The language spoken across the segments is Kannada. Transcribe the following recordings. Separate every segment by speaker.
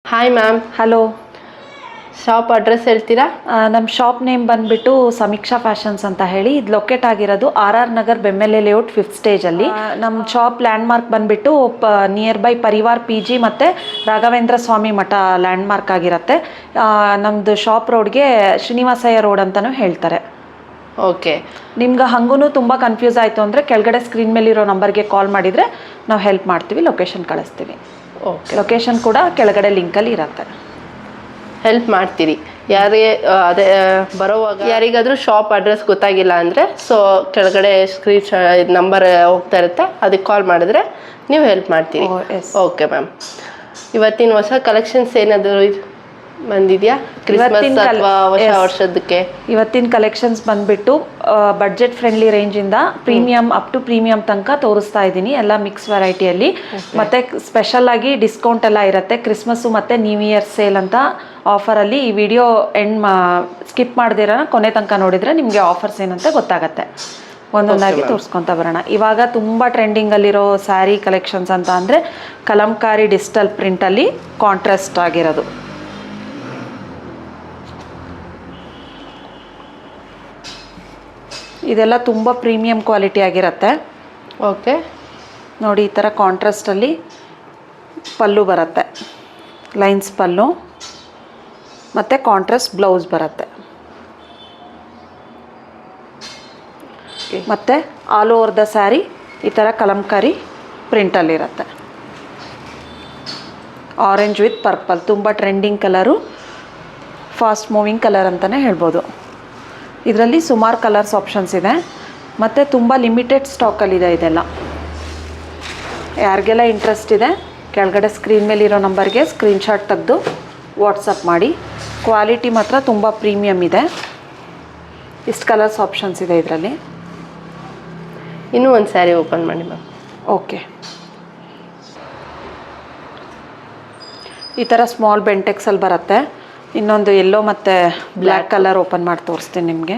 Speaker 1: Hi ma'am.
Speaker 2: Hello.
Speaker 1: Shop address ಹೇಳ್ತೀರಾ?
Speaker 2: ನಮ್ಮ ಶಾಪ್ ನೇಮ್ ಬಂದುಬಿಟ್ಟು ಸಮೀಕ್ಷಾ ಫ್ಯಾಷನ್ಸ್ ಅಂತ ಹೇಳಿ. ಇದು ಲೊಕೇಟ್ ಆಗಿರೋದು RR ನಗರ್ ಬೆಮ್ಮೆಲ್ಲೆ ಲೇಔಟ್ 5th ಸ್ಟೇಜಲ್ಲಿ. ನಮ್ಮ ಶಾಪ್ ಲ್ಯಾಂಡ್ಮಾರ್ಕ್ ಬಂದುಬಿಟ್ಟು ನಿಯರ್ ಬೈ ಪರಿವಾರ್ PG ಮತ್ತು ರಾಘವೇಂದ್ರ ಸ್ವಾಮಿ ಮಠ ಲ್ಯಾಂಡ್ಮಾರ್ಕ್ ಆಗಿರುತ್ತೆ. ನಮ್ಮದು ಶಾಪ್ ರೋಡ್ಗೆ ಶ್ರೀನಿವಾಸಯ್ಯ ರೋಡ್ ಅಂತಲೂ ಹೇಳ್ತಾರೆ.
Speaker 1: ಓಕೆ.
Speaker 2: ನಿಮ್ಗೆ ಹಂಗೂ ತುಂಬ ಕನ್ಫ್ಯೂಸ್ ಆಯಿತು ಅಂದರೆ ಕೆಳಗಡೆ ಸ್ಕ್ರೀನ್ ಮೇಲಿರೋ ನಂಬರ್ಗೆ ಕಾಲ್ ಮಾಡಿದರೆ ನಾವು ಹೆಲ್ಪ್ ಮಾಡ್ತೀವಿ, ಲೊಕೇಶನ್ ಕಳಿಸ್ತೀವಿ.
Speaker 1: ಓಕೆ.
Speaker 2: ಲೊಕೇಶನ್ ಕೂಡ ಕೆಳಗಡೆ ಲಿಂಕಲ್ಲಿ ಇರುತ್ತೆ.
Speaker 1: ಹೆಲ್ಪ್ ಮಾಡ್ತೀರಿ ಯಾರಿಗೆ ಅದೇ ಬರೋವಾಗ ಯಾರಿಗಾದರೂ ಶಾಪ್ ಅಡ್ರೆಸ್ ಗೊತ್ತಾಗಿಲ್ಲ ಅಂದರೆ ಸೊ ಕೆಳಗಡೆ ಸ್ಕ್ರೀನ್ ನಂಬರ್ ಹೋಗ್ತಾ ಇರುತ್ತೆ, ಅದಕ್ಕೆ ಕಾಲ್ ಮಾಡಿದ್ರೆ ನೀವು ಹೆಲ್ಪ್ ಮಾಡ್ತೀರಿ. Okay ma'am. ಇವತ್ತಿನ ಹೊಸ ಕಲೆಕ್ಷನ್ಸ್ ಏನಾದರೂ ಬಂದಿದೆಯಾ ಕ್ರಿಸ್ಮಸ್ ಅಥವಾ ಹೊಸ ವರ್ಷದಕ್ಕೆ? ಇವತ್ತಿನ
Speaker 2: ಕಲೆಕ್ಷನ್ಸ್ ಬಂದ್ಬಿಟ್ಟು ಬಡ್ಜೆಟ್ ಫ್ರೆಂಡ್ಲಿ ರೇಂಜಿಂದ ಪ್ರೀಮಿಯಂ ಅಪ್ ಟು ಪ್ರೀಮಿಯಂ ತನಕ ತೋರಿಸ್ತಾ ಇದ್ದೀನಿ, ಎಲ್ಲ ಮಿಕ್ಸ್ ವೆರೈಟಿಯಲ್ಲಿ. ಮತ್ತು ಸ್ಪೆಷಲ್ ಆಗಿ ಡಿಸ್ಕೌಂಟ್ ಎಲ್ಲ ಇರುತ್ತೆ. ಕ್ರಿಸ್ಮಸ್ಸು ಮತ್ತು ನ್ಯೂ ಇಯರ್ ಸೇಲ್ ಅಂತ ಆಫರಲ್ಲಿ. ಈ ವಿಡಿಯೋ ಸ್ಕಿಪ್ ಮಾಡ್ದಿರ ಕೊನೆ ತನಕ ನೋಡಿದರೆ ನಿಮಗೆ ಆಫರ್ಸ್ ಏನಂತ ಗೊತ್ತಾಗತ್ತೆ. ಒಂದೊಂದಾಗಿ ತೋರಿಸ್ಕೊತ ಬರೋಣ. ಇವಾಗ ತುಂಬ ಟ್ರೆಂಡಿಂಗಲ್ಲಿರೋ ಸ್ಯಾರಿ ಕಲೆಕ್ಷನ್ಸ್ ಅಂತ ಅಂದರೆ ಕಲಂಕಾರಿ ಡಿಜಿಟಲ್ ಪ್ರಿಂಟಲ್ಲಿ ಕಾಂಟ್ರಾಸ್ಟ್ ಆಗಿರೋದು. ಇದೆಲ್ಲ ತುಂಬ ಪ್ರೀಮಿಯಂ ಕ್ವಾಲಿಟಿ ಆಗಿರುತ್ತೆ.
Speaker 1: ಓಕೆ.
Speaker 2: ನೋಡಿ, ಈ ಥರ ಕಾಂಟ್ರಾಸ್ಟಲ್ಲಿ ಪಲ್ಲು ಬರುತ್ತೆ, ಲೈನ್ಸ್ ಪಲ್ಲು ಮತ್ತು ಕಾಂಟ್ರಾಸ್ಟ್ ಬ್ಲೌಸ್ ಬರುತ್ತೆ. ಮತ್ತು ಆಲ್ ಓವರ್ ದ ಸ್ಯಾರಿ ಈ ಥರ ಕಲಂಕಾರಿ ಪ್ರಿಂಟಲ್ಲಿರುತ್ತೆ. ಆರೆಂಜ್ ವಿತ್ ಪರ್ಪಲ್, ತುಂಬ trending colour, fast moving colour ಅಂತಲೇ ಹೇಳ್ಬೋದು. ಇದರಲ್ಲಿ ಸುಮಾರು ಕಲರ್ಸ್ ಆಪ್ಷನ್ಸ್ ಇದೆ ಮತ್ತು ತುಂಬ ಲಿಮಿಟೆಡ್ ಸ್ಟಾಕಲ್ಲಿದೆ ಇದೆಲ್ಲ. ಯಾರಿಗೆಲ್ಲ ಇಂಟ್ರೆಸ್ಟ್ ಇದೆ ಕೆಳಗಡೆ ಸ್ಕ್ರೀನ್ ಮೇಲಿರೋ ನಂಬರ್ಗೆ ಸ್ಕ್ರೀನ್ಶಾಟ್ ತೆಗೆದು ವಾಟ್ಸಪ್ ಮಾಡಿ. ಕ್ವಾಲಿಟಿ ಮಾತ್ರ ತುಂಬ ಪ್ರೀಮಿಯಮ್ ಇದೆ. ಇಷ್ಟು ಕಲರ್ಸ್ ಆಪ್ಷನ್ಸ್ ಇದೆ ಇದರಲ್ಲಿ.
Speaker 1: ಇನ್ನೂ ಒಂದು ಸ್ಯಾರಿ ಓಪನ್ ಮಾಡಿ ಮ್ಯಾಮ್.
Speaker 2: ಓಕೆ. ಈ ಥರ ಸ್ಮಾಲ್ ಬೆಂಟೆಕ್ಸಲ್ಲಿ ಬರುತ್ತೆ. ಇನ್ನೊಂದು ಎಲ್ಲೋ ಮತ್ತು ಬ್ಲ್ಯಾಕ್ ಕಲರ್ ಓಪನ್ ಮಾಡಿ ತೋರಿಸ್ತೀನಿ ನಿಮಗೆ.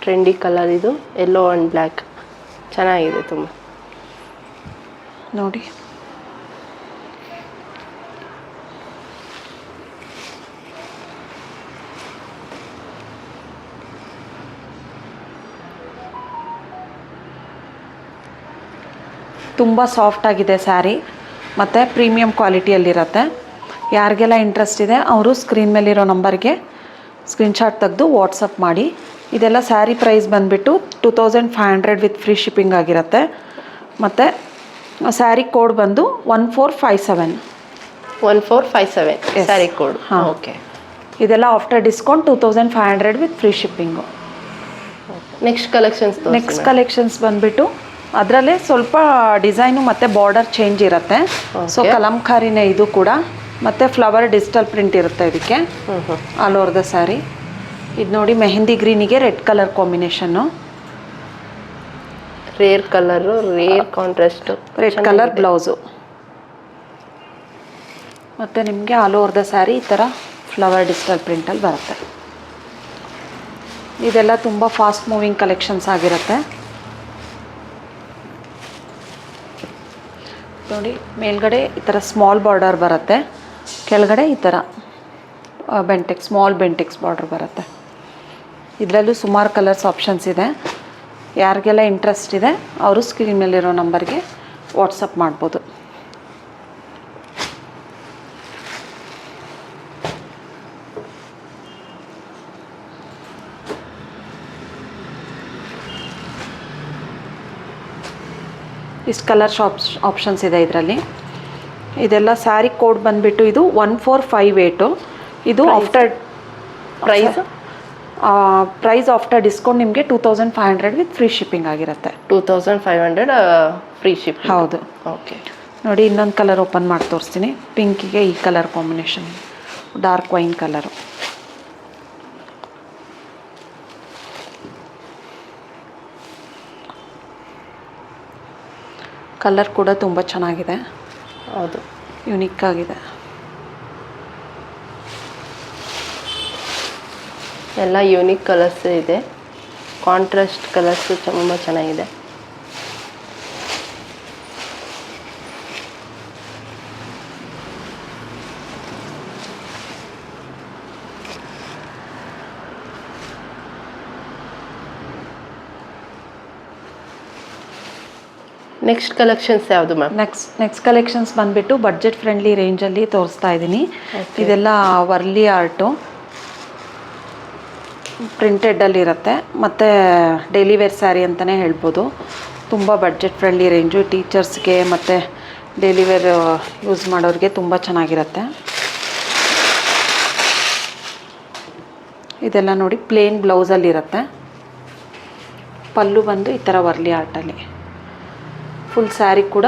Speaker 1: ಟ್ರೆಂಡಿ ಕಲರ್ ಇದು, ಎಲ್ಲೋ ಆ್ಯಂಡ್ ಬ್ಲ್ಯಾಕ್, ಚೆನ್ನಾಗಿದೆ ತುಂಬ.
Speaker 2: ನೋಡಿ, ತುಂಬ ಸಾಫ್ಟ್ ಆಗಿದೆ ಸ್ಯಾರಿ ಮತ್ತು ಪ್ರೀಮಿಯಂ ಕ್ವಾಲಿಟಿಯಲ್ಲಿರುತ್ತೆ. ಯಾರಿಗೆಲ್ಲ ಇಂಟ್ರೆಸ್ಟ್ ಇದೆ ಅವರು ಸ್ಕ್ರೀನ್ ಮೇಲಿರೋ ನಂಬರ್ಗೆ ಸ್ಕ್ರೀನ್ಶಾಟ್ ತೆಗೆದು ವಾಟ್ಸಪ್ ಮಾಡಿ. ಇದೆಲ್ಲ ಸ್ಯಾರಿ ಪ್ರೈಸ್ ಬಂದುಬಿಟ್ಟು 2500 ವಿತ್ ಫ್ರೀ ಶಿಪ್ಪಿಂಗ್ ಆಗಿರುತ್ತೆ. ಮತ್ತು ಸ್ಯಾರಿ ಕೋಡ್ ಬಂದು 1457.
Speaker 1: 1457 ಸ್ಯಾರಿ ಕೋಡ್.
Speaker 2: ಹಾಂ,
Speaker 1: ಓಕೆ.
Speaker 2: ಇದೆಲ್ಲ after discount 2500 with free shipping. Next collections ಬಂದುಬಿಟ್ಟು ಅದರಲ್ಲೇ ಸ್ವಲ್ಪ ಡಿಸೈನು ಮತ್ತು ಬಾರ್ಡರ್ ಚೇಂಜ್ ಇರುತ್ತೆ. ಸೊ ಕಲಂಕಾರಿನೇ ಇದು ಕೂಡ. ಮತ್ತು ಫ್ಲವರ್ ಡಿಜಿಟಲ್ ಪ್ರಿಂಟ್ ಇರುತ್ತೆ ಇದಕ್ಕೆ ಆಲ್ ಓವರ್ ದ ಸ್ಯಾರಿ. ಇದು ನೋಡಿ, ಮೆಹಂದಿ ಗ್ರೀನಿಗೆ red colour combination,
Speaker 1: rare colour, rare contrast,
Speaker 2: red colour blouse. ಮತ್ತು ನಿಮಗೆ ಆಲ್ ಓವರ್ ದ ಸ್ಯಾರಿ ಈ ಥರ ಫ್ಲವರ್ ಡಿಜಿಟಲ್ ಪ್ರಿಂಟಲ್ಲಿ ಬರುತ್ತೆ. ಇದೆಲ್ಲ ತುಂಬ ಫಾಸ್ಟ್ ಮೂವಿಂಗ್ ಕಲೆಕ್ಷನ್ಸ್ ಆಗಿರುತ್ತೆ. ನೋಡಿ, ಮೇಲ್ಗಡೆ ಈ ಥರ ಸ್ಮಾಲ್ ಬಾರ್ಡರ್ ಬರುತ್ತೆ, ಕೆಳಗಡೆ ಈ ಥರ ಸ್ಮಾಲ್ ಬೆಂಟೆಕ್ಸ್ ಬಾರ್ಡರ್ ಬರುತ್ತೆ. ಇದರಲ್ಲೂ ಸುಮಾರು ಕಲರ್ಸ್ ಆಪ್ಷನ್ಸ್ ಇದೆ. ಯಾರಿಗೆಲ್ಲ ಇಂಟ್ರೆಸ್ಟ್ ಇದೆ ಅವರು ಸ್ಕ್ರೀನ್ ಮೇಲಿರೋ ನಂಬರ್ಗೆ ವಾಟ್ಸಪ್ ಮಾಡ್ಬೋದು. ಇಷ್ಟು ಕಲರ್ ಆಪ್ಷನ್ಸ್ ಇದೆ ಇದರಲ್ಲಿ. ಇದೆಲ್ಲ ಸ್ಯಾರಿ ಕೋಡ್ ಬಂದುಬಿಟ್ಟು ಇದು 1458. ಇದು ಆಫ್ಟರ್ ಪ್ರೈಸ್ ಆಫ್ಟರ್ ಡಿಸ್ಕೌಂಟ್ ನಿಮಗೆ 2500 ವಿತ್ ಫ್ರೀ ಶಿಪ್ಪಿಂಗ್ ಆಗಿರುತ್ತೆ.
Speaker 1: 2500 ಫ್ರೀ ಶಿಪ್.
Speaker 2: ಹೌದು.
Speaker 1: ಓಕೆ.
Speaker 2: ನೋಡಿ, ಇನ್ನೊಂದು ಕಲರ್ ಓಪನ್ ಮಾಡಿ ತೋರಿಸ್ತೀನಿ. ಪಿಂಕಿಗೆ ಈ colour combination, dark wine colour. Colour ಕೂಡ ತುಂಬ ಚೆನ್ನಾಗಿದೆ.
Speaker 1: ಹೌದು,
Speaker 2: ಯುನಿಕ್ ಆಗಿದೆ.
Speaker 1: ಎಲ್ಲ ಯೂನಿಕ್ ಕಲರ್ಸ್ ಇದೆ. ಕಾಂಟ್ರಾಸ್ಟ್ ಕಲರ್ಸು ತುಂಬ ಚೆನ್ನಾಗಿದೆ. ನೆಕ್ಸ್ಟ್ ಕಲೆಕ್ಷನ್ಸ್ ಯಾವುದು ಮ್ಯಾಮ್?
Speaker 2: ನೆಕ್ಸ್ಟ್ ಕಲೆಕ್ಷನ್ಸ್ ಬಂದುಬಿಟ್ಟು ಬಡ್ಜೆಟ್ ಫ್ರೆಂಡ್ಲಿ ರೇಂಜಲ್ಲಿ ತೋರಿಸ್ತಾ ಇದ್ದೀನಿ. ಇದೆಲ್ಲ ವರ್ಲಿ ಆರ್ಟು ಪ್ರಿಂಟೆಡಲ್ಲಿರುತ್ತೆ ಮತ್ತು ಡೈಲಿ ವೇರ್ ಸ್ಯಾರಿ ಅಂತಲೇ ಹೇಳ್ಬೋದು. ತುಂಬ ಬಡ್ಜೆಟ್ ಫ್ರೆಂಡ್ಲಿ ರೇಂಜು, ಟೀಚರ್ಸ್ಗೆ ಮತ್ತು ಡೈಲಿ ವೇರ್ ಯೂಸ್ ಮಾಡೋರಿಗೆ ತುಂಬ ಚೆನ್ನಾಗಿರುತ್ತೆ. ಇದೆಲ್ಲ ನೋಡಿ ಪ್ಲೇನ್ ಬ್ಲೌಸಲ್ಲಿರುತ್ತೆ. ಪಲ್ಲು ಬಂದು ಈ ಥರ ವರ್ಲಿ ಆರ್ಟಲ್ಲಿ, ಫುಲ್ ಸ್ಯಾರಿ ಕೂಡ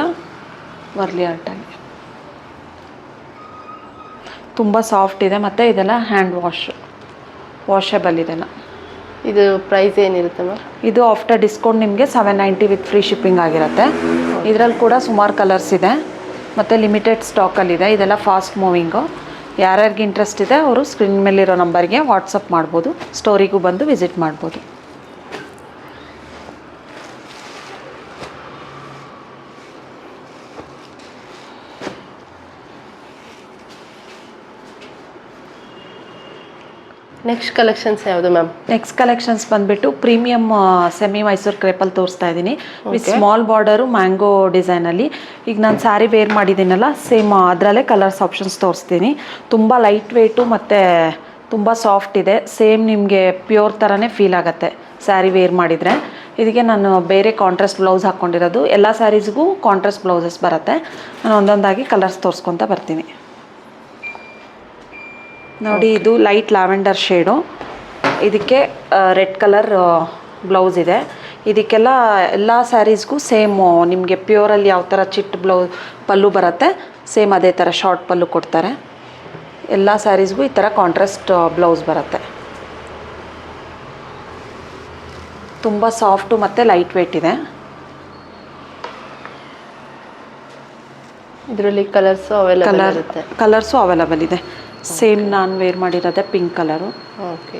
Speaker 2: ವರ್ಲಿ ಆರ್ಟಲ್ಲಿ ತುಂಬ ಸಾಫ್ಟ್ ಇದೆ. ಮತ್ತು ಇದೆಲ್ಲ ಹ್ಯಾಂಡ್ ವಾಷಬಲ್ ಇದೆಲ್ಲ.
Speaker 1: ಇದು ಪ್ರೈಸ್ ಏನಿರುತ್ತೆ ಮ್ಯಾಮ್?
Speaker 2: ಇದು ಆಫ್ಟರ್ ಡಿಸ್ಕೌಂಟ್ ನಿಮಗೆ 790 ವಿತ್ ಫ್ರೀ ಶಿಪ್ಪಿಂಗ್ ಆಗಿರುತ್ತೆ. ಇದರಲ್ಲಿ ಕೂಡ ಸುಮಾರು ಕಲರ್ಸ್ ಇದೆ ಮತ್ತು ಲಿಮಿಟೆಡ್ ಸ್ಟಾಕಲ್ಲಿದೆ. ಇದೆಲ್ಲ ಫಾಸ್ಟ್ ಮೂವಿಂಗು. ಯಾರ್ಯಾರಿಗೆ ಇಂಟ್ರೆಸ್ಟ್ ಇದೆ ಅವರು ಸ್ಕ್ರೀನ್ ಮೇಲಿರೋ ನಂಬರ್ಗೆ ವಾಟ್ಸಪ್ ಮಾಡ್ಬೋದು, ಸ್ಟೋರಿಗೂ ಬಂದು ವಿಸಿಟ್ ಮಾಡ್ಬೋದು.
Speaker 1: ನೆಕ್ಸ್ಟ್ ಕಲೆಕ್ಷನ್ಸ್ ಯಾವುದು ಮ್ಯಾಮ್?
Speaker 2: ನೆಕ್ಸ್ಟ್ ಕಲೆಕ್ಷನ್ಸ್ ಬಂದುಬಿಟ್ಟು ಪ್ರೀಮಿಯಮ್ ಸೆಮಿ ಮೈಸೂರು ಕ್ರೇಪಲ್ಲಿ ತೋರಿಸ್ತಾ ಇದ್ದೀನಿ ವಿತ್ ಸ್ಮಾಲ್ ಬಾರ್ಡರು ಮ್ಯಾಂಗೋ ಡಿಸೈನಲ್ಲಿ. ಈಗ ನಾನು ಸ್ಯಾರಿ ವೇರ್ ಮಾಡಿದ್ದೀನಲ್ಲ, ಸೇಮ್ ಅದರಲ್ಲೇ ಕಲರ್ಸ್ ಆಪ್ಷನ್ಸ್ ತೋರಿಸ್ತೀನಿ. ತುಂಬ ಲೈಟ್ ವೆಯ್ಟು ಮತ್ತು ತುಂಬ ಸಾಫ್ಟ್ ಇದೆ. ಸೇಮ್ ನಿಮಗೆ ಪ್ಯೂರ್ ಥರನೇ ಫೀಲ್ ಆಗುತ್ತೆ ಸ್ಯಾರಿ ವೇರ್ ಮಾಡಿದರೆ. ಇದಕ್ಕೆ ನಾನು ಬೇರೆ ಕಾಂಟ್ರಾಸ್ಟ್ ಬ್ಲೌಸ್ ಹಾಕ್ಕೊಂಡಿರೋದು. ಎಲ್ಲ ಸ್ಯಾರೀಸ್ಗೂ ಕಾಂಟ್ರಾಸ್ಟ್ ಬ್ಲೌಸಸ್ ಬರುತ್ತೆ. ನಾನು ಒಂದೊಂದಾಗಿ ಕಲರ್ಸ್ ತೋರಿಸ್ಕೊತ ಬರ್ತೀನಿ. ನೋಡಿ, ಇದು ಲೈಟ್ ಲ್ಯಾವೆಂಡರ್ ಶೇಡು. ಇದಕ್ಕೆ ರೆಡ್ ಕಲರ್ ಬ್ಲೌಸ್ ಇದೆ. ಇದಕ್ಕೆಲ್ಲ ಎಲ್ಲ ಸ್ಯಾರೀಸ್ಗೂ ಸೇಮು ನಿಮಗೆ ಪ್ಯೂರಲ್ಲಿ ಯಾವ ಥರ ಚಿಟ್ ಪಲ್ಲು ಬರುತ್ತೆ, ಸೇಮ್ ಅದೇ ಥರ ಶಾರ್ಟ್ ಪಲ್ಲು ಕೊಡ್ತಾರೆ. ಎಲ್ಲ ಸ್ಯಾರೀಸ್ಗೂ ಈ ಥರ ಕಾಂಟ್ರಾಸ್ಟ್ ಬ್ಲೌಸ್ ಬರುತ್ತೆ. ತುಂಬ ಸಾಫ್ಟು ಮತ್ತು ಲೈಟ್ ವೆಯ್ಟ್ ಇದೆ.
Speaker 1: ಇದರಲ್ಲಿ ಕಲರ್ಸು
Speaker 2: ಅವೈಲಬಲ್ ಇದೆ. ಸೇಮ್ ನಾನು ವೇರ್ ಮಾಡಿರೋದೆ pink colour.
Speaker 1: Okay.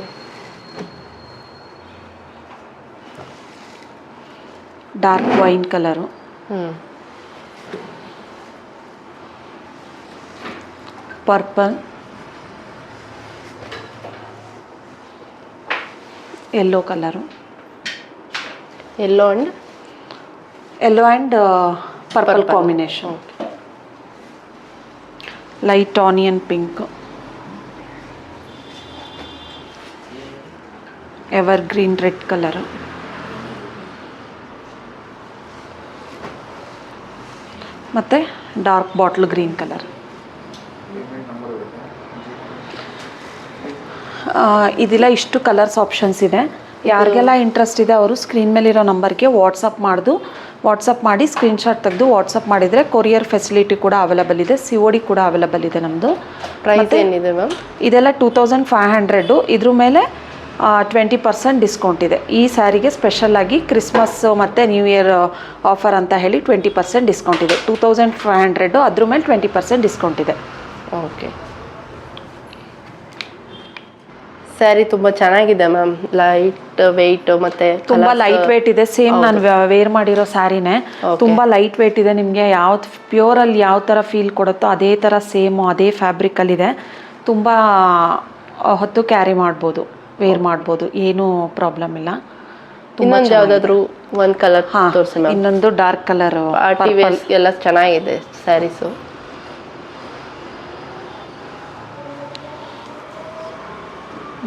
Speaker 2: Dark wine colour, purple, yellow colour,
Speaker 1: yellow
Speaker 2: and purple combination, light onion pink, ever green red colour, ಮತ್ತು ಡಾರ್ಕ್ ಬಾಟ್ಲ್ ಗ್ರೀನ್ ಕಲರ್. ಇದೆಲ್ಲ ಇಷ್ಟು ಕಲರ್ಸ್ ಆಪ್ಷನ್ಸ್ ಇದೆ. ಯಾರಿಗೆಲ್ಲ ಇಂಟ್ರೆಸ್ಟ್ ಇದೆ ಅವರು ಸ್ಕ್ರೀನ್ ಮೇಲಿರೋ ನಂಬರ್ಗೆ ವಾಟ್ಸಪ್ ಮಾಡಿ ಸ್ಕ್ರೀನ್ಶಾಟ್ ತೆಗೆದು ವಾಟ್ಸಪ್ ಮಾಡಿದರೆ ಕೊರಿಯರ್ ಫೆಸಿಲಿಟಿ ಕೂಡ ಅವೈಲಬಲ್ ಇದೆ. COD ಕೂಡ ಅವೈಲಬಲ್ ಇದೆ ನಮ್ಮದು.
Speaker 1: ಪ್ರೈಸ್ ಏನಿದೆ ಮ್ಯಾಮ್?
Speaker 2: ಇದೆಲ್ಲ 2500. ಇದ್ರ ಮೇಲೆ 20% ಡಿಸ್ಕೌಂಟ್ ಇದೆ. ಈ ಸ್ಯಾರಿಗೆ ಸ್ಪೆಷಲಾಗಿ ಕ್ರಿಸ್ಮಸ್ ಮತ್ತು ನ್ಯೂ ಇಯರ್ ಆಫರ್ ಅಂತ ಹೇಳಿ 20% ಡಿಸ್ಕೌಂಟ್ ಇದೆ. 2500, ಅದ್ರ ಮೇಲೆ 20% ಡಿಸ್ಕೌಂಟ್ ಇದೆ.
Speaker 1: ಓಕೆ. ಸ್ಯಾರಿ ತುಂಬ ಚೆನ್ನಾಗಿದೆ ಮ್ಯಾಮ್. ಲೈಟ್ ವೆಯ್ಟ್ ಮತ್ತು
Speaker 2: ತುಂಬ ಲೈಟ್ ವೆಯ್ಟ್ ಇದೆ. ಸೇಮ್ ನಾನು ವೇರ್ ಮಾಡಿರೋ ಸ್ಯಾರಿನೇ. ತುಂಬ ಲೈಟ್ ವೆಯ್ಟ್ ಇದೆ. ನಿಮಗೆ ಪ್ಯೂರಲ್ಲಿ ಯಾವ ಥರ ಫೀಲ್ ಕೊಡುತ್ತೋ ಅದೇ ಥರ ಸೇಮು ಅದೇ ಫ್ಯಾಬ್ರಿಕಲ್ಲಿದೆ. ತುಂಬ ಹೊತ್ತು ಕ್ಯಾರಿ ಮಾಡ್ಬೋದು, ವೇರ್ ಮಾಡ್ಬೋದು, ಏನೂ ಪ್ರಾಬ್ಲಮ್ ಇಲ್ಲ.
Speaker 1: ಇನ್ನೊಂದು ಯಾವುದಾದ್ರೂ ಒಂದು ಕಲರ್ ತೋರಿಸಿ ಮ್ಯಾಮ್.
Speaker 2: ಇನ್ನೊಂದು ಡಾರ್ಕ್ ಕಲರ್
Speaker 1: ಪಾರ್ಟಿ ವೇರ್ ಎಲ್ಲ ಚೆನ್ನಾಗಿದೆ ಸ್ಯಾರೀಸು.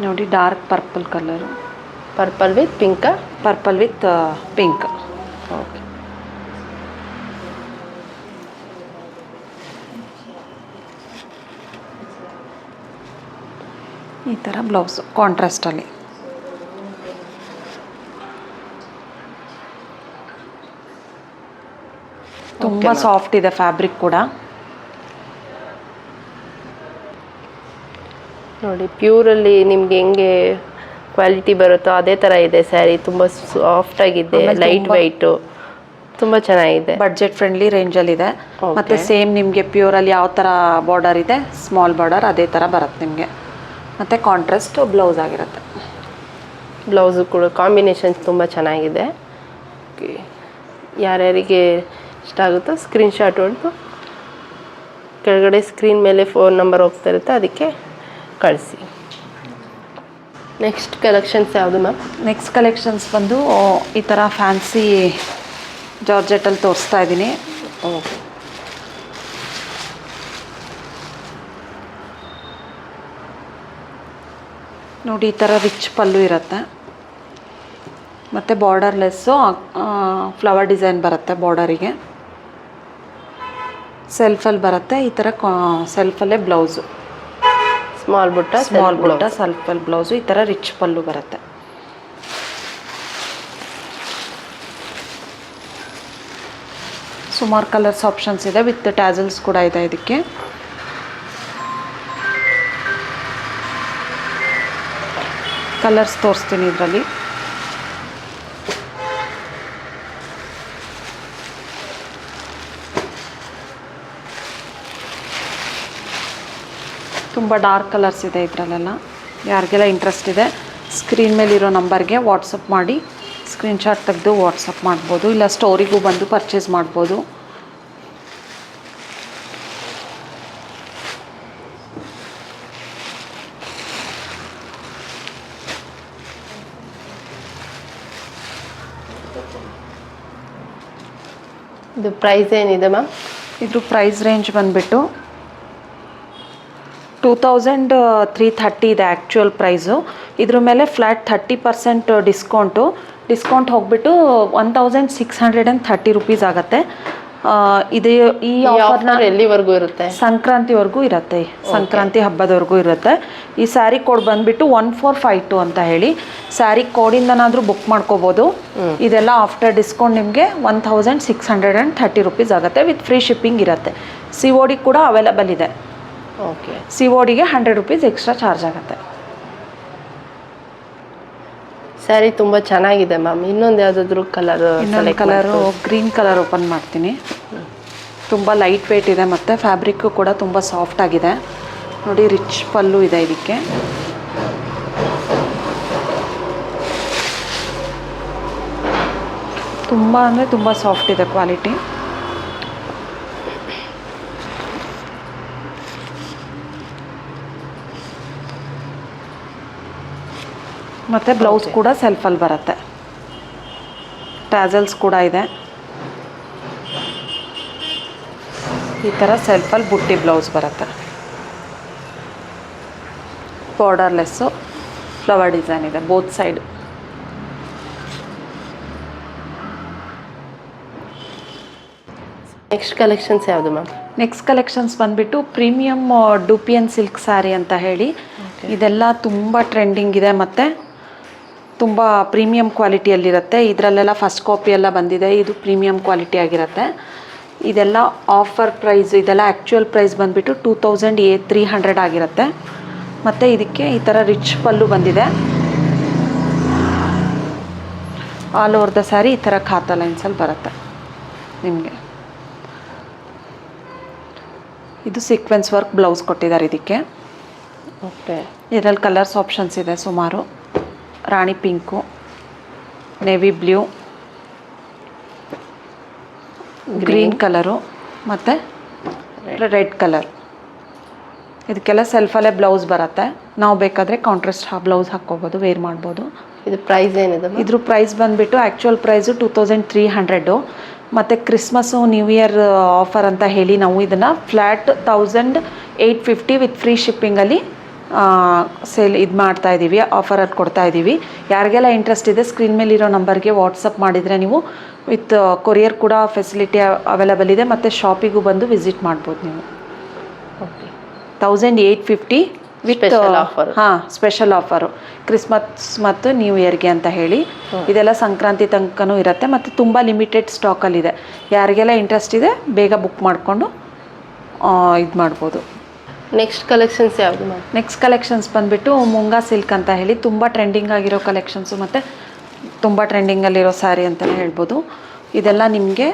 Speaker 2: ನೋಡಿ, dark purple colour,
Speaker 1: purple with pink.
Speaker 2: Purple with pink.
Speaker 1: Okay.
Speaker 2: ಈ ಥರ ಬ್ಲೌಸು ಕಾಂಟ್ರಾಸ್ಟಲ್ಲಿ. ತುಂಬ ಸಾಫ್ಟ್ ಇದೆ ಫ್ಯಾಬ್ರಿಕ್ ಕೂಡ.
Speaker 1: ನೋಡಿ, ಪ್ಯೂರಲ್ಲಿ ನಿಮ್ಗೆ ಹೆಂಗೆ ಕ್ವಾಲಿಟಿ ಬರುತ್ತೋ ಅದೇ ಥರ ಇದೆ ಸ್ಯಾರಿ. ತುಂಬ ಸಾಫ್ಟ್ ಆಗಿದೆ, ಲೈಟ್ ವೆಯ್ಟು, ತುಂಬ ಚೆನ್ನಾಗಿದೆ.
Speaker 2: ಬಡ್ಜೆಟ್ ಫ್ರೆಂಡ್ಲಿ ರೇಂಜಲ್ಲಿದೆ. ಮತ್ತು ಸೇಮ್ ನಿಮಗೆ ಪ್ಯೂರಲ್ಲಿ ಯಾವ ಥರ ಬಾರ್ಡರ್ ಇದೆ, ಸ್ಮಾಲ್ ಬಾರ್ಡರ್ ಅದೇ ಥರ ಬರುತ್ತೆ ನಿಮಗೆ. ಮತ್ತು ಕಾಂಟ್ರಾಸ್ಟ್ ಬ್ಲೌಸ್ ಆಗಿರುತ್ತೆ.
Speaker 1: ಬ್ಲೌಸು ಕೂಡ ಕಾಂಬಿನೇಷನ್ಸ್ ತುಂಬ ಚೆನ್ನಾಗಿದೆ. ಯಾರ್ಯಾರಿಗೆ ಇಷ್ಟ ಆಗುತ್ತೋ ಸ್ಕ್ರೀನ್ಶಾಟ್ ಹೊಡೆದು ಕೆಳಗಡೆ ಸ್ಕ್ರೀನ್ ಮೇಲೆ ಫೋನ್ ನಂಬರ್ ಹೋಗ್ತಾ ಇರುತ್ತೆ, ಅದಕ್ಕೆ ಕಳಿಸಿ. ನೆಕ್ಸ್ಟ್ ಕಲೆಕ್ಷನ್ಸ್ ಯಾವುದು ಮ್ಯಾಮ್?
Speaker 2: ನೆಕ್ಸ್ಟ್ ಕಲೆಕ್ಷನ್ಸ್ ಬಂದು ಈ ಥರ ಫ್ಯಾನ್ಸಿ ಜಾರ್ಜೆಟಲ್ಲಿ ತೋರಿಸ್ತಾ ಇದ್ದೀನಿ.
Speaker 1: ಓಕೆ.
Speaker 2: ನೋಡಿ ಈ ಥರ ರಿಚ್ ಪಲ್ಲು ಇರುತ್ತೆ ಮತ್ತು ಬಾರ್ಡರ್ಲೆಸ್ಸು ಫ್ಲವರ್ ಡಿಸೈನ್ ಬರುತ್ತೆ ಬಾರ್ಡರಿಗೆ. ಸೆಲ್ಫಲ್ಲಿ ಬರುತ್ತೆ ಈ ಥರ ಸೆಲ್ಫಲ್ಲೇ ಬ್ಲೌಸು,
Speaker 1: ಸ್ಮಾಲ್ ಬುಟ್ಟ
Speaker 2: ಸೆಲ್ಫಲ್ಲಿ ಬ್ಲೌಸು. ಈ ಥರ ರಿಚ್ ಪಲ್ಲು ಬರುತ್ತೆ. ಸುಮಾರು ಕಲರ್ಸ್ ಆಪ್ಷನ್ಸ್ ಇದೆ, ವಿತ್ ಟ್ಯಾಸಲ್ಸ್ ಕೂಡ ಇದೆ ಇದಕ್ಕೆ. ಕಲರ್ಸ್ ತೋರಿಸ್ತೀನಿ ಇದರಲ್ಲಿ. ತುಂಬ ಡಾರ್ಕ್ ಕಲರ್ಸ್ ಇದೆ ಇದರಲ್ಲೆಲ್ಲ. ಯಾರಿಗೆಲ್ಲ ಇಂಟ್ರೆಸ್ಟ್ ಇದೆ ಸ್ಕ್ರೀನ್ ಮೇಲಿರೋ ನಂಬರ್ಗೆ ವಾಟ್ಸಪ್ ಮಾಡಿ ಸ್ಕ್ರೀನ್ಶಾಟ್ ತೆಗೆದು ವಾಟ್ಸಪ್ ಮಾಡ್ಬೋದು, ಇಲ್ಲ ಸ್ಟೋರಿಗೂ ಬಂದು ಪರ್ಚೇಸ್ ಮಾಡ್ಬೋದು.
Speaker 1: ಇದು ಪ್ರೈಸ್ ಏನಿದೆ ಮ್ಯಾಮ್?
Speaker 2: ಇದ್ರ ಪ್ರೈಸ್ ರೇಂಜ್ ಬಂದುಬಿಟ್ಟು 2330 ಇದೆ ಆ್ಯಕ್ಚುಯಲ್ ಪ್ರೈಸು. ಇದ್ರ ಮೇಲೆ ಫ್ಲ್ಯಾಟ್ 30% ಡಿಸ್ಕೌಂಟ್ ಹೋಗ್ಬಿಟ್ಟು 1630 ರುಪೀಸ್ ಆಗುತ್ತೆ. ಇದು ಈ ಆಫರ್ನ
Speaker 1: ಎಲ್ಲಿವರೆಗೂ ಇರುತ್ತೆ?
Speaker 2: ಸಂಕ್ರಾಂತಿವರೆಗೂ ಇರುತ್ತೆ, ಸಂಕ್ರಾಂತಿ ಹಬ್ಬದವರೆಗೂ ಇರುತ್ತೆ. ಈ ಸ್ಯಾರಿ ಕೋಡ್ ಬಂದುಬಿಟ್ಟು 1452 ಅಂತ ಹೇಳಿ ಸ್ಯಾರಿ ಕೋಡಿಂದನಾದರೂ ಬುಕ್ ಮಾಡ್ಕೋಬೋದು. ಇದೆಲ್ಲ ಆಫ್ಟರ್ ಡಿಸ್ಕೌಂಟ್ ನಿಮಗೆ 1630 ರುಪೀಸ್ ಆಗುತ್ತೆ, ವಿತ್ ಫ್ರೀ ಶಿಪ್ಪಿಂಗ್ ಇರುತ್ತೆ. COD ಕೂಡ ಅವೈಲಬಲ್ ಇದೆ.
Speaker 1: ಓಕೆ.
Speaker 2: CODಗೆ 100 ರುಪೀಸ್ ಎಕ್ಸ್ಟ್ರಾ ಚಾರ್ಜ್ ಆಗುತ್ತೆ.
Speaker 1: ಸ್ಯಾರಿ ತುಂಬ ಚೆನ್ನಾಗಿದೆ ಮ್ಯಾಮ್. ಇನ್ನೊಂದು ಯಾವುದಾದ್ರೂ
Speaker 2: ಕಲರು ಗ್ರೀನ್ ಕಲರ್ ಓಪನ್ ಮಾಡ್ತೀನಿ. ತುಂಬ ಲೈಟ್ ವೆಯ್ಟ್ ಇದೆ ಮತ್ತು ಫ್ಯಾಬ್ರಿಕ್ಕು ಕೂಡ ತುಂಬ ಸಾಫ್ಟ್ ಆಗಿದೆ. ನೋಡಿ ರಿಚ್ ಪಲ್ಲು ಇದೆ ಇದಕ್ಕೆ. ತುಂಬ ಅಂದರೆ ತುಂಬ ಸಾಫ್ಟ್ ಇದೆ ಕ್ವಾಲಿಟಿ. ಮತ್ತು ಬ್ಲೌಸ್ ಕೂಡ ಸೆಲ್ಫಲ್ಲಿ ಬರುತ್ತೆ, ಟ್ಯಾಸಲ್ಸ್ ಕೂಡ ಇದೆ. ಈ ಥರ ಸೆಲ್ಫಲ್ಲಿ ಬುಟ್ಟಿ ಬ್ಲೌಸ್ ಬರುತ್ತೆ, ಬಾರ್ಡರ್ಲೆಸ್ಸು, ಫ್ಲವರ್ ಡಿಸೈನ್ ಇದೆ ಬೋತ್ ಸೈಡ್.
Speaker 1: ನೆಕ್ಸ್ಟ್ ಕಲೆಕ್ಷನ್ಸ್ ಯಾವುದು ಮ್ಯಾಮ್?
Speaker 2: ನೆಕ್ಸ್ಟ್ ಕಲೆಕ್ಷನ್ಸ್ ಬಂದುಬಿಟ್ಟು ಪ್ರೀಮಿಯಮ್ ಡೂಪಿಯನ್ ಸಿಲ್ಕ್ ಸ್ಯಾರಿ ಅಂತ ಹೇಳಿ. ಇದೆಲ್ಲ ತುಂಬ ಟ್ರೆಂಡಿಂಗ್ ಇದೆ ಮತ್ತು ತುಂಬ ಪ್ರೀಮಿಯಂ ಕ್ವಾಲಿಟಿಯಲ್ಲಿರುತ್ತೆ. ಇದರಲ್ಲೆಲ್ಲ ಫಸ್ಟ್ ಕಾಪಿ ಎಲ್ಲ ಬಂದಿದೆ, ಇದು ಪ್ರೀಮಿಯಂ ಕ್ವಾಲಿಟಿ ಆಗಿರುತ್ತೆ. ಇದೆಲ್ಲ ಆಫರ್ ಪ್ರೈಸ್, ಇದೆಲ್ಲ ಆ್ಯಕ್ಚುಯಲ್ ಪ್ರೈಸ್ ಬಂದುಬಿಟ್ಟು 2300 ಆಗಿರುತ್ತೆ. ಮತ್ತು ಇದಕ್ಕೆ ಈ ಥರ ರಿಚ್ ಪಲ್ಲು ಬಂದಿದೆ. ಆಲ್ ಓವರ್ ದ ಸ್ಯಾರಿ ಈ ಥರ ಖಾತಾ ಲೈನ್ಸಲ್ಲಿ ಬರುತ್ತೆ ನಿಮಗೆ. ಇದು ಸೀಕ್ವೆನ್ಸ್ ವರ್ಕ್ ಬ್ಲೌಸ್ ಕೊಟ್ಟಿದ್ದಾರೆ ಇದಕ್ಕೆ.
Speaker 1: ಓಕೆ.
Speaker 2: ಇದರಲ್ಲಿ ಕಲರ್ಸ್ ಆಪ್ಷನ್ಸ್ ಇದೆ ಸುಮಾರು. Rani pink, navy blue, green colour ಮತ್ತು ರೆಡ್ ಕಲರ್. ಇದಕ್ಕೆಲ್ಲ ಸೆಲ್ಫಲ್ಲೇ ಬ್ಲೌಸ್ ಬರುತ್ತೆ. ನಾವು ಬೇಕಾದರೆ ಕಾಂಟ್ರಾಸ್ಟ್ ಬ್ಲೌಸ್ ಹಾಕ್ಕೋಬೋದು, ವೇರ್ ಮಾಡ್ಬೋದು.
Speaker 1: ಇದು ಪ್ರೈಸ್ ಏನಿದೆ?
Speaker 2: ಇದ್ರ ಪ್ರೈಸ್ ಬಂದುಬಿಟ್ಟು ಆ್ಯಕ್ಚುಯಲ್ ಪ್ರೈಸು 2300. ಮತ್ತು ಕ್ರಿಸ್ಮಸ್ಸು ನ್ಯೂ ಇಯರ್ ಆಫರ್ ಅಂತ ಹೇಳಿ ನಾವು ಇದನ್ನು ಫ್ಲ್ಯಾಟ್ 1850 ವಿತ್ ಫ್ರೀ ಶಿಪ್ಪಿಂಗಲ್ಲಿ ಸೇಲ್ ಇದು ಮಾಡ್ತಾಯಿದ್ದೀವಿ, ಆಫರಲ್ಲಿ ಕೊಡ್ತಾಯಿದ್ದೀವಿ. ಯಾರಿಗೆಲ್ಲ ಇಂಟ್ರೆಸ್ಟ್ ಇದೆ ಸ್ಕ್ರೀನ್ ಮೇಲಿರೋ ನಂಬರ್ಗೆ ವಾಟ್ಸಪ್ ಮಾಡಿದರೆ ನೀವು ವಿತ್ ಕೊರಿಯರ್ ಕೂಡ ಫೆಸಿಲಿಟಿ ಅವೈಲಬಲ್ ಇದೆ. ಮತ್ತು ಶಾಪಿಗೂ ಬಂದು ವಿಸಿಟ್ ಮಾಡ್ಬೋದು ನೀವು.
Speaker 1: Okay.
Speaker 2: 1850 with special offer Christmas ಮತ್ತು ನ್ಯೂ ಇಯರ್ಗೆ ಅಂತ ಹೇಳಿ. ಇದೆಲ್ಲ ಸಂಕ್ರಾಂತಿ ತನಕನೂ ಇರುತ್ತೆ ಮತ್ತು ತುಂಬ ಲಿಮಿಟೆಡ್ ಸ್ಟಾಕಲ್ಲಿದೆ. ಯಾರಿಗೆಲ್ಲ ಇಂಟ್ರೆಸ್ಟ್ ಇದೆ ಬೇಗ ಬುಕ್ ಮಾಡಿಕೊಂಡು ಇದು ಮಾಡ್ಬೋದು.
Speaker 1: ನೆಕ್ಸ್ಟ್ ಕಲೆಕ್ಷನ್ಸ್ ಯಾವುದು ಮ್ಯಾಮ್?
Speaker 2: ನೆಕ್ಸ್ಟ್ ಕಲೆಕ್ಷನ್ಸ್ ಬಂದುಬಿಟ್ಟು ಮುಂಗಾ ಸಿಲ್ಕ್ ಅಂತ ಹೇಳಿ ತುಂಬ ಟ್ರೆಂಡಿಂಗ್ ಆಗಿರೋ ಕಲೆಕ್ಷನ್ಸು ಮತ್ತು ತುಂಬ ಟ್ರೆಂಡಿಂಗಲ್ಲಿರೋ ಸ್ಯಾರಿ ಅಂತಲೇ ಹೇಳ್ಬೋದು. ಇದೆಲ್ಲ ನಿಮಗೆ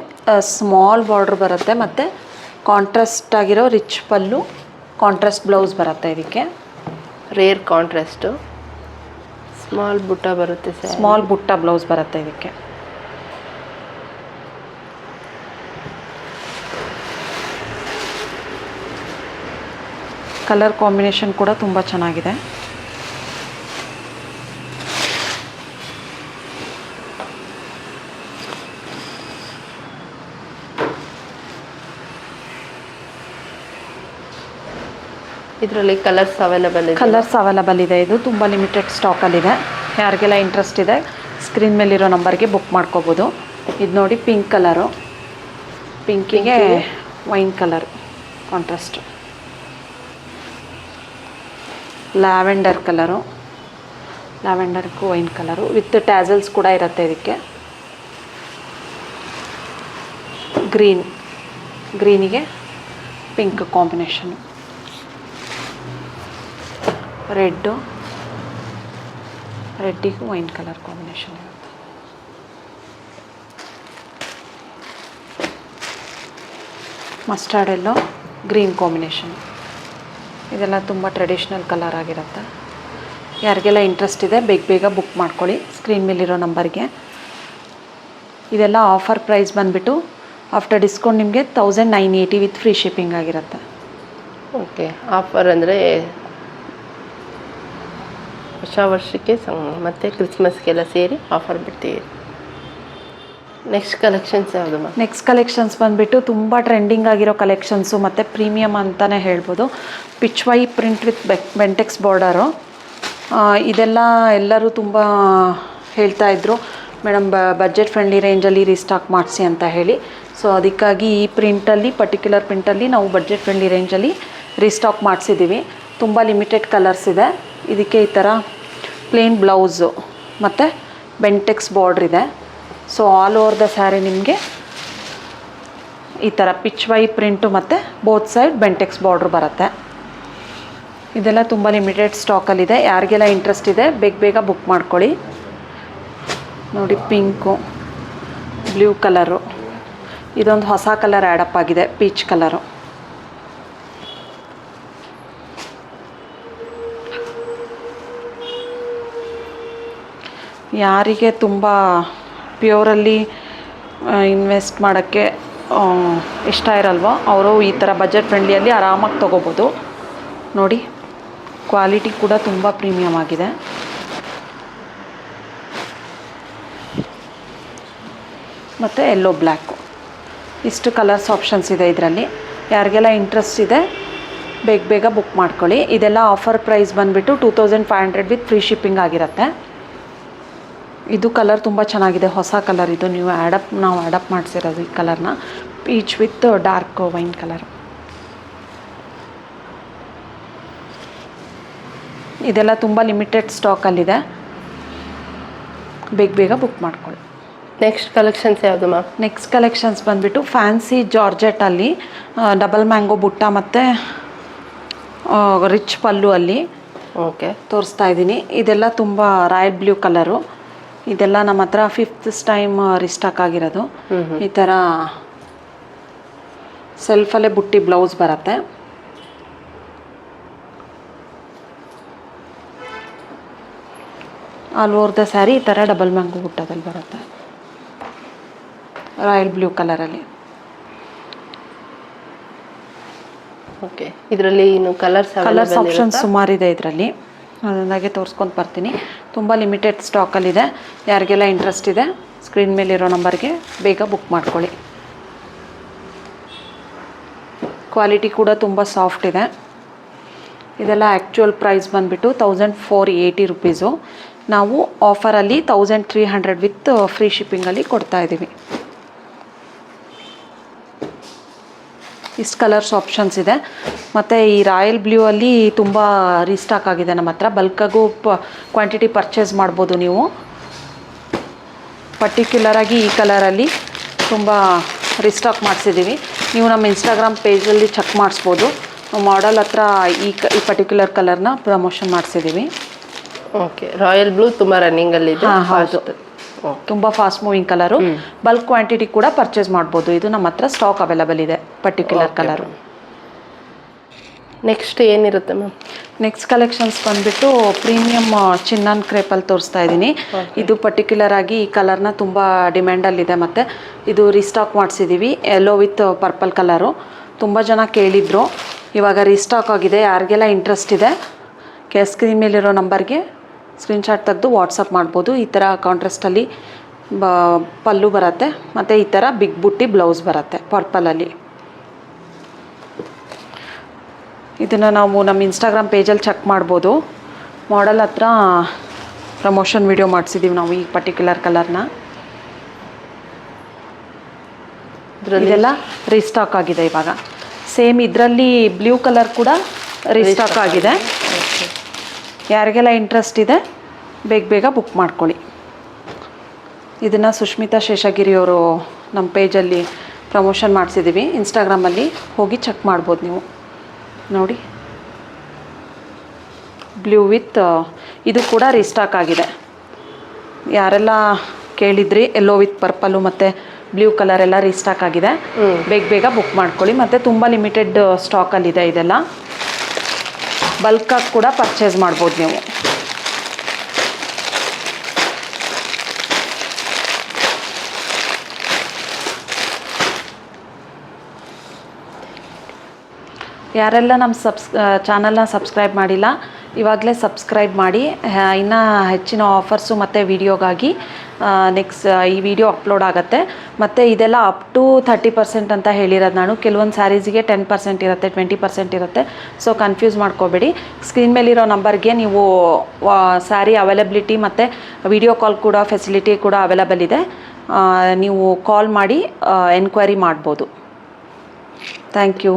Speaker 2: ಸ್ಮಾಲ್ ಬಾರ್ಡ್ರ್ ಬರುತ್ತೆ ಮತ್ತು ಕಾಂಟ್ರಾಸ್ಟ್ ಆಗಿರೋ ರಿಚ್ ಪಲ್ಲು, ಕಾಂಟ್ರಾಸ್ಟ್ ಬ್ಲೌಸ್ ಬರುತ್ತೆ. ಇದಕ್ಕೆ
Speaker 1: ರೇರ್ ಕಾಂಟ್ರಾಸ್ಟು, ಸ್ಮಾಲ್ ಬುಟ್ಟ ಬರುತ್ತೆ ಸರ್.
Speaker 2: ಸ್ಮಾಲ್ ಬುಟ್ಟ ಬ್ಲೌಸ್ ಬರುತ್ತೆ ಇದಕ್ಕೆ. ಕಲರ್ ಕಾಂಬಿನೇಷನ್ ಕೂಡ ತುಂಬ ಚೆನ್ನಾಗಿದೆ.
Speaker 1: ಇದರಲ್ಲಿ ಕಲರ್ಸ್ ಅವೈಲೇಬಲ್ ಇದೆ.
Speaker 2: ಕಲರ್ಸ್ ಅವೈಲಬಲ್ ಇದೆ. ಇದು ತುಂಬ ಲಿಮಿಟೆಡ್ ಸ್ಟಾಕಲ್ಲಿದೆ. ಯಾರಿಗೆಲ್ಲ ಇಂಟ್ರೆಸ್ಟ್ ಇದೆ ಸ್ಕ್ರೀನ್ ಮೇಲಿರೋ ನಂಬರ್ಗೆ ಬುಕ್ ಮಾಡ್ಕೋಬೋದು. ಇದು ನೋಡಿ ಪಿಂಕ್ ಕಲರು, ಪಿಂಕಿಗೆ wine colour contrast, lavender colour, ಲ್ಯಾವೆಂಡರ್ಗೂ ವೈನ್ ಕಲರು ವಿತ್ ಟ್ಯಾಸಲ್ಸ್ ಕೂಡ ಇರುತ್ತೆ ಇದಕ್ಕೆ. ಗ್ರೀನಿಗೆ ಪಿಂಕ್ ಕಾಂಬಿನೇಷನು, ರೆಡ್ಡಿಗೂ ವೈನ್ ಕಲರ್ ಕಾಂಬಿನೇಷನ್ ಇರುತ್ತೆ. Mustard yellow green combination. ಇದೆಲ್ಲ ತುಂಬ ಟ್ರೆಡಿಷ್ನಲ್ ಕಲರ್ ಆಗಿರುತ್ತೆ. ಯಾರಿಗೆಲ್ಲ ಇಂಟ್ರೆಸ್ಟ್ ಇದೆ ಬೇಗ ಬುಕ್ ಮಾಡ್ಕೊಳ್ಳಿ ಸ್ಕ್ರೀನ್ ಮೇಲಿರೋ ನಂಬರ್ಗೆ. ಇದೆಲ್ಲ ಆಫರ್ ಪ್ರೈಸ್ ಬಂದುಬಿಟ್ಟು ಆಫ್ಟರ್ ಡಿಸ್ಕೌಂಟ್ ನಿಮಗೆ 1980 ವಿತ್ ಫ್ರೀ ಶಿಪ್ಪಿಂಗ್ ಆಗಿರುತ್ತೆ.
Speaker 1: ಓಕೆ, ಆಫರ್ ಅಂದರೆ ಹೊಸ ವರ್ಷಕ್ಕೆ ಮತ್ತು ಕ್ರಿಸ್ಮಸ್ಗೆಲ್ಲ ಸೇರಿ ಆಫರ್ ಬಿಡ್ತೀವಿ. ನೆಕ್ಸ್ಟ್ ಕಲೆಕ್ಷನ್ಸ್ ಯಾವುದು ಮ್ಯಾಮ್?
Speaker 2: ನೆಕ್ಸ್ಟ್ ಕಲೆಕ್ಷನ್ಸ್ ಬಂದುಬಿಟ್ಟು ತುಂಬ ಟ್ರೆಂಡಿಂಗ್ ಆಗಿರೋ ಕಲೆಕ್ಷನ್ಸು ಮತ್ತು ಪ್ರೀಮಿಯಮ್ ಅಂತಲೇ ಹೇಳ್ಬೋದು. ಪಿಚ್ವೈ ಪ್ರಿಂಟ್ ವಿತ್ ಬೆಂಟೆಕ್ಸ್ ಬಾರ್ಡರು. ಇದೆಲ್ಲ ಎಲ್ಲರೂ ತುಂಬ ಹೇಳ್ತಾಯಿದ್ರು ಮೇಡಮ್ ಬಜೆಟ್ ಫ್ರೆಂಡ್ಲಿ ರೇಂಜಲ್ಲಿ ರೀಸ್ಟಾಕ್ ಮಾಡಿಸಿ ಅಂತ ಹೇಳಿ. ಸೊ ಅದಕ್ಕಾಗಿ ಈ ಪರ್ಟಿಕ್ಯುಲರ್ ಪ್ರಿಂಟಲ್ಲಿ ನಾವು ಬಡ್ಜೆಟ್ ಫ್ರೆಂಡ್ಲಿ ರೇಂಜಲ್ಲಿ ರೀಸ್ಟಾಕ್ ಮಾಡಿಸಿದ್ದೀವಿ. ತುಂಬ ಲಿಮಿಟೆಡ್ ಕಲರ್ಸ್ ಇದೆ. ಇದಕ್ಕೆ ಈ ಥರ ಪ್ಲೇನ್ ಬ್ಲೌಸು ಮತ್ತು ಬೆಂಟೆಕ್ಸ್ ಬಾರ್ಡ್ರ್ ಇದೆ. So all over the sari ನಿಮಗೆ ಈ ಥರ ಪಿಚ್ವೈ ಪ್ರಿಂಟು ಮತ್ತು ಬೋತ್ ಸೈಡ್ ಬೆಂಟೆಕ್ಸ್ ಬಾರ್ಡ್ರ್ ಬರುತ್ತೆ. ಇದೆಲ್ಲ ತುಂಬ ಲಿಮಿಟೆಡ್ ಸ್ಟಾಕಲ್ಲಿದೆ. ಯಾರಿಗೆಲ್ಲ ಇಂಟ್ರೆಸ್ಟ್ ಇದೆ ಬೇಗ ಬುಕ್ ಮಾಡ್ಕೊಳ್ಳಿ. ನೋಡಿ ಪಿಂಕು, ಬ್ಲೂ ಕಲರು, ಇದೊಂದು ಹೊಸ ಕಲರ್ ಆ್ಯಡಪ್ ಆಗಿದೆ, ಪೀಚ್ ಕಲರು. ಯಾರಿಗೆ ತುಂಬ ಪ್ಯೂರಲ್ಲಿ ಇನ್ವೆಸ್ಟ್ ಮಾಡೋಕ್ಕೆ ಇಷ್ಟ ಇರಲ್ವೋ ಅವರು ಈ ಥರ ಬಜೆಟ್ ಫ್ರೆಂಡ್ಲಿಯಲ್ಲಿ ಆರಾಮಾಗಿ ತೊಗೋಬೋದು. ನೋಡಿ ಕ್ವಾಲಿಟಿ ಕೂಡ ತುಂಬ ಪ್ರೀಮಿಯಮ್ ಆಗಿದೆ. ಮತ್ತು ಯೆಲ್ಲೋ ಬ್ಲ್ಯಾಕು, ಇಷ್ಟು ಕಲರ್ಸ್ ಆಪ್ಷನ್ಸ್ ಇದೆ ಇದರಲ್ಲಿ. ಯಾರಿಗೆಲ್ಲ ಇಂಟ್ರೆಸ್ಟ್ ಇದೆ ಬೇಗ ಬುಕ್ ಮಾಡ್ಕೊಳ್ಳಿ. ಇದೆಲ್ಲ ಆಫರ್ ಪ್ರೈಸ್ ಬಂದುಬಿಟ್ಟು 2500 ವಿತ್ ಫ್ರೀ ಶಿಪ್ಪಿಂಗ್ ಆಗಿರುತ್ತೆ. ಇದು ಕಲರ್ ತುಂಬ ಚೆನ್ನಾಗಿದೆ, ಹೊಸ ಕಲರ್ ಇದು. ನಾವು ಆ್ಯಡಪ್ ಮಾಡಿಸಿರೋದು ಈ ಕಲರ್ನ, peach with dark wine colour. ಇದೆಲ್ಲ ತುಂಬ ಲಿಮಿಟೆಡ್ ಸ್ಟಾಕಲ್ಲಿದೆ. ಬೇಗ ಬುಕ್ ಮಾಡ್ಕೊಳ್ಳಿ.
Speaker 1: ನೆಕ್ಸ್ಟ್ ಕಲೆಕ್ಷನ್ಸ್ ಯಾವುದು ಮ್ಯಾಮ್?
Speaker 2: ನೆಕ್ಸ್ಟ್ ಕಲೆಕ್ಷನ್ಸ್ ಬಂದುಬಿಟ್ಟು ಫ್ಯಾನ್ಸಿ ಜಾರ್ಜೆಟಲ್ಲಿ ಡಬಲ್ ಮ್ಯಾಂಗೋ ಬುಟ್ಟ ಮತ್ತು ರಿಚ್ ಪಲ್ಲು ಅಲ್ಲಿ
Speaker 1: ಓಕೆ
Speaker 2: ತೋರಿಸ್ತಾ ಇದ್ದೀನಿ. ಇದೆಲ್ಲ ತುಂಬ ರಾಯಲ್ ಬ್ಲೂ ಕಲರು. ಇದೆಲ್ಲ ನಮ್ಮ ಹತ್ರ 5th ಟೈಮ್ ರಿಸ್ಟಾಕ್ ಆಗಿರೋದು. ಈ ಥರ ಸೆಲ್ಫಲ್ಲೇ ಬುಟ್ಟಿ ಬ್ಲೌಸ್ ಬರುತ್ತೆ. ಆಲ್ ಓವರ್ ದ ಸ್ಯಾರಿ ಈ ಥರ ಡಬಲ್ ಮ್ಯಾಂಗೋ ಬುಟ್ಟದಲ್ಲಿ ಬರುತ್ತೆ, ರಾಯಲ್ ಬ್ಲೂ ಕಲರಲ್ಲಿ.
Speaker 1: ಓಕೆ, ಇದರಲ್ಲಿ ಇನ್ನು ಕಲರ್ಸ್
Speaker 2: ಆಪ್ಷನ್ಸ್ ಸುಮಾರಿದೆ ಇದರಲ್ಲಿ. ಅದನ್ನಾಗೆ ತೋರಿಸ್ಕೊಂಡು ಬರ್ತೀನಿ. ತುಂಬ ಲಿಮಿಟೆಡ್ ಸ್ಟಾಕಲ್ಲಿದೆ. ಯಾರಿಗೆಲ್ಲ ಇಂಟ್ರೆಸ್ಟ್ ಇದೆ ಸ್ಕ್ರೀನ್ ಮೇಲಿರೋ ನಂಬರ್ಗೆ ಬೇಗ ಬುಕ್ ಮಾಡ್ಕೊಳ್ಳಿ. ಕ್ವಾಲಿಟಿ ಕೂಡ ತುಂಬ ಸಾಫ್ಟ್ ಇದೆ. ಇದೆಲ್ಲ ಆ್ಯಕ್ಚುಯಲ್ ಪ್ರೈಸ್ ಬಂದುಬಿಟ್ಟು 1480 ರುಪೀಸು. ನಾವು ಆಫರಲ್ಲಿ 1300 ವಿತ್ ಫ್ರೀ ಶಿಪ್ಪಿಂಗಲ್ಲಿ ಕೊಡ್ತಾಯಿದ್ದೀವಿ. ಇಷ್ಟು ಕಲರ್ಸ್ ಆಪ್ಷನ್ಸ್ ಇದೆ. ಮತ್ತು ಈ ರಾಯಲ್ ಬ್ಲೂ ಅಲ್ಲಿ ತುಂಬ ರೀಸ್ಟಾಕ್ ಆಗಿದೆ ನಮ್ಮ ಹತ್ರ. ಬಲ್ಕಾಗೂ ಕ್ವಾಂಟಿಟಿ ಪರ್ಚೇಸ್ ಮಾಡ್ಬೋದು ನೀವು. ಪರ್ಟಿಕ್ಯುಲರಾಗಿ ಈ ಕಲರಲ್ಲಿ ತುಂಬ ರೀಸ್ಟಾಕ್ ಮಾಡಿಸಿದ್ದೀವಿ. ನೀವು ನಮ್ಮ ಇನ್ಸ್ಟಾಗ್ರಾಮ್ ಪೇಜಲ್ಲಿ ಚೆಕ್ ಮಾಡಿಸ್ಬೋದು. ಮಾಡೆಲ್ ಹತ್ರ ಈ ಪರ್ಟಿಕ್ಯುಲರ್ ಕಲರ್ನ ಪ್ರಮೋಷನ್ ಮಾಡಿಸಿದ್ದೀವಿ.
Speaker 1: ಓಕೆ, ರಾಯಲ್ ಬ್ಲೂ ತುಂಬ ರನ್ನಿಂಗಲ್ಲಿದೆ.
Speaker 2: ಹೌದು, ತುಂಬ fast moving colour. Bulk quantity ಕೂಡ ಪರ್ಚೇಸ್ ಮಾಡ್ಬೋದು. ಇದು ನಮ್ಮ ಹತ್ರ ಸ್ಟಾಕ್ ಅವೈಲಬಲ್ ಇದೆ ಪರ್ಟಿಕ್ಯುಲರ್ ಕಲರು.
Speaker 1: ನೆಕ್ಸ್ಟ್ ಏನಿರುತ್ತೆ ಮ್ಯಾಮ್?
Speaker 2: ನೆಕ್ಸ್ಟ್ ಕಲೆಕ್ಷನ್ಸ್ ಬಂದುಬಿಟ್ಟು ಪ್ರೀಮಿಯಮ್ ಚಿನ್ನನ್ ಕ್ರೇಪಲ್ಲಿ ತೋರಿಸ್ತಾ ಇದ್ದೀನಿ. ಇದು ಪರ್ಟಿಕ್ಯುಲರ್ ಆಗಿ ಈ ಕಲರ್ನ ತುಂಬ ಡಿಮ್ಯಾಂಡಲ್ಲಿದೆ. ಮತ್ತು ಇದು ರೀಸ್ಟಾಕ್ ಮಾಡಿಸಿದ್ದೀವಿ, ಯೆಲ್ಲೋ ವಿತ್ ಪರ್ಪಲ್ ಕಲರು. ತುಂಬ ಜನ ಕೇಳಿದ್ರು, ಇವಾಗ ರೀಸ್ಟಾಕ್ ಆಗಿದೆ. ಯಾರಿಗೆಲ್ಲ ಇಂಟ್ರೆಸ್ಟ್ ಇದೆ ಸ್ಕ್ರೀನ್ ಮೇಲಿರೋ ನಂಬರ್ಗೆ ಸ್ಕ್ರೀನ್ಶಾಟ್ ತೆಗೆದು ವಾಟ್ಸಪ್ ಮಾಡ್ಬೋದು. ಈ ಥರ ಕಾಂಟ್ರಾಸ್ಟಲ್ಲಿ ಪಲ್ಲು ಬರುತ್ತೆ ಮತ್ತು ಈ ಥರ ಬಿಗ್ ಬುಟ್ಟಿ ಬ್ಲೌಸ್ ಬರುತ್ತೆ ಪರ್ಪಲಲ್ಲಿ. ಇದನ್ನು ನಾವು ನಮ್ಮ ಇನ್ಸ್ಟಾಗ್ರಾಮ್ ಪೇಜಲ್ಲಿ ಚೆಕ್ ಮಾಡ್ಬೋದು. ಮಾಡೆಲ್ ಹತ್ರ ಪ್ರಮೋಷನ್ ವಿಡಿಯೋ ಮಾಡಿಸಿದ್ದೀವಿ ನಾವು ಈ ಪರ್ಟಿಕ್ಯುಲರ್ ಕಲರ್ನ. ಇದೆಲ್ಲ ರೀಸ್ಟಾಕ್ ಆಗಿದೆ ಇವಾಗ. ಸೇಮ್ ಇದರಲ್ಲಿ ಬ್ಲೂ ಕಲರ್ ಕೂಡ ರೀಸ್ಟಾಕ್ ಆಗಿದೆ. ಯಾರಿಗೆಲ್ಲ ಇಂಟ್ರೆಸ್ಟ್ ಇದೆ ಬೇಗ ಬುಕ್ ಮಾಡ್ಕೊಳ್ಳಿ. ಇದನ್ನು ಸುಷ್ಮಿತಾ ಶೇಷಗಿರಿಯವರು ನಮ್ಮ ಪೇಜಲ್ಲಿ ಪ್ರಮೋಷನ್ ಮಾಡಿಸಿದ್ದೀವಿ. ಇನ್ಸ್ಟಾಗ್ರಾಮಲ್ಲಿ ಹೋಗಿ ಚೆಕ್ ಮಾಡ್ಬೋದು ನೀವು ನೋಡಿ. ಬ್ಲೂ ವಿತ್ ಇದು ಕೂಡ ರೀಸ್ಟಾಕ್ ಆಗಿದೆ. ಯಾರೆಲ್ಲ ಕೇಳಿದ್ರಿ ಎಲ್ಲೋ ವಿತ್ ಪರ್ಪಲ್ಲು ಮತ್ತು ಬ್ಲೂ ಕಲರ್ ಎಲ್ಲ ರೀಸ್ಟಾಕ್ ಆಗಿದೆ. ಬೇಗ ಬುಕ್ ಮಾಡ್ಕೊಳ್ಳಿ. ಮತ್ತು ತುಂಬ ಲಿಮಿಟೆಡ್ ಸ್ಟಾಕಲ್ಲಿದೆ. ಇದೆಲ್ಲ ಬಲ್ಕಾಗಿ ಕೂಡ ಪರ್ಚೇಸ್ ಮಾಡ್ಬೋದು ನೀವು. ಯಾರೆಲ್ಲ ನಮ್ಮ ಚಾನಲ್ನ ಸಬ್ಸ್ಕ್ರೈಬ್ ಮಾಡಿಲ್ಲ ಇವಾಗಲೇ ಸಬ್ಸ್ಕ್ರೈಬ್ ಮಾಡಿ. ಇನ್ನೂ ಹೆಚ್ಚಿನ ಆಫರ್ಸು ಮತ್ತು ವಿಡಿಯೋಗಾಗಿ ನೆಕ್ಸ್ಟ್ ಈ ವಿಡಿಯೋ ಅಪ್ಲೋಡ್ ಆಗುತ್ತೆ. ಮತ್ತು ಇದೆಲ್ಲ ಅಪ್ ಟು 30% ಅಂತ ಹೇಳಿರೋದು ನಾನು. ಕೆಲವೊಂದು ಸ್ಯಾರೀಸಿಗೆ 10% ಇರುತ್ತೆ, 20% ಇರುತ್ತೆ. ಸೊ ಕನ್ಫ್ಯೂಸ್ ಮಾಡ್ಕೋಬೇಡಿ. ಸ್ಕ್ರೀನ್ ಮೇಲಿರೋ ನಂಬರ್ಗೆ ನೀವು ಸ್ಯಾರಿ ಅವೈಲಬಿಲಿಟಿ ಮತ್ತು ವಿಡಿಯೋ ಕಾಲ್ ಕೂಡ ಫೆಸಿಲಿಟಿ ಕೂಡ ಅವೈಲಬಲ್ ಇದೆ. ನೀವು ಕಾಲ್ ಮಾಡಿ ಎನ್ಕ್ವೈರಿ ಮಾಡ್ಬೋದು. Thank you.